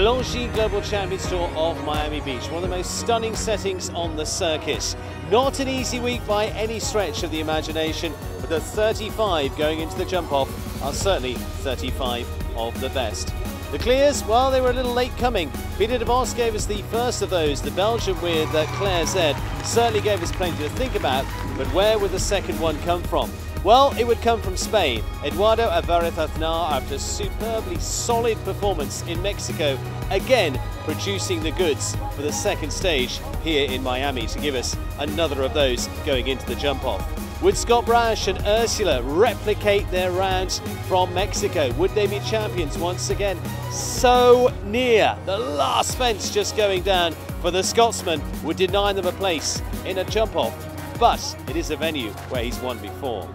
Longines Global Champions Tour of Miami Beach, one of the most stunning settings on the circuit. Not an easy week by any stretch of the imagination, but the 35 going into the jump-off are certainly 35 of the best. The clears, well, they were a little late coming. Peter de Vos gave us the first of those. The Belgian with Claire Z certainly gave us plenty to think about, but where would the second one come from? Well, it would come from Spain. Eduardo Aznar, after a superbly solid performance in Mexico, again producing the goods for the second stage here in Miami to give us another of those going into the jump-off. Would Scott Brash and Ursula replicate their rounds from Mexico? Would they be champions once again? So near. The last fence just going down for the Scotsman would deny them a place in a jump-off, but it is a venue where he's won before.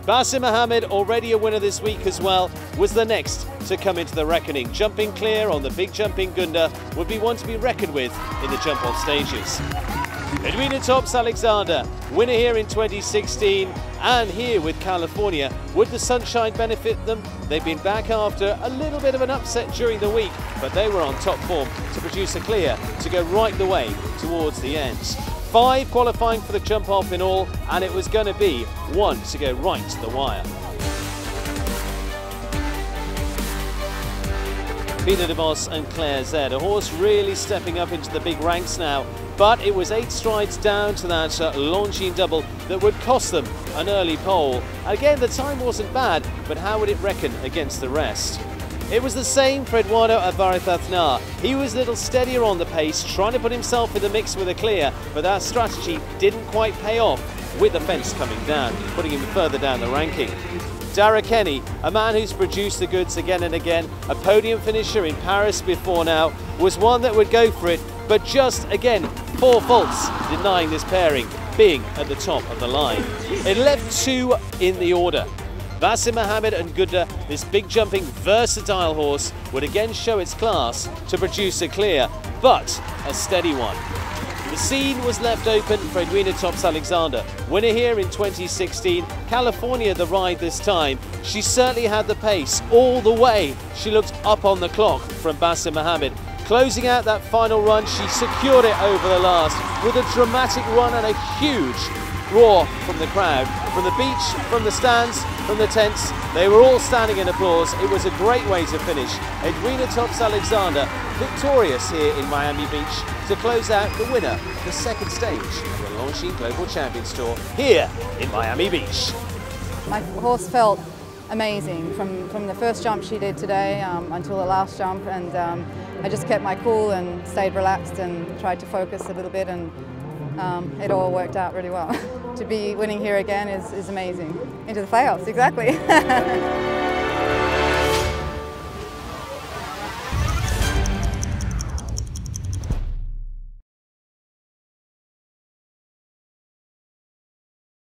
Basim Mohammed, already a winner this week as well, was the next to come into the reckoning. Jumping clear on the big jumping Gunda would be one to be reckoned with in the jump-off stages. Edwina Tops-Alexander, winner here in 2016 and here with California. Would the sunshine benefit them? They've been back after a little bit of an upset during the week, but they were on top form to produce a clear to go right the way towards the end. 5 qualifying for the jump-off in all, and it was going to be one to go right to the wire. Peter de Vos and Claire Z, a horse really stepping up into the big ranks now, but it was 8 strides down to that Longines double that would cost them an early pole. Again, the time wasn't bad, but how would it reckon against the rest? It was the same for Eduardo Aznar. He was a little steadier on the pace, trying to put himself in the mix with a clear, but that strategy didn't quite pay off with the fence coming down, putting him further down the ranking. Dara Kenny, a man who's produced the goods again and again, a podium finisher in Paris before now, was one that would go for it, but just, again, 4 faults denying this pairing, being at the top of the line. It left 2 in the order. Basim Mohammed and Gunda, this big jumping versatile horse, would again show its class to produce a clear, but a steady one. The scene was left open for Edwina Tops-Alexander. Winner here in 2016, California the ride this time. She certainly had the pace all the way. She looked up on the clock from Basim Mohammed. Closing out that final run, she secured it over the last with a dramatic run and a huge roar from the crowd. From the beach, from the stands, from the tents, they were all standing in applause. It was a great way to finish. Edwina Tops-Alexander victorious here in Miami Beach to close out the winner, the second stage of the Longines Global Champions Tour here in Miami Beach. My horse felt amazing from the first jump she did today until the last jump, and I just kept my cool and stayed relaxed and tried to focus a little bit, and it all worked out really well. To be winning here again is amazing. Into the playoffs, exactly.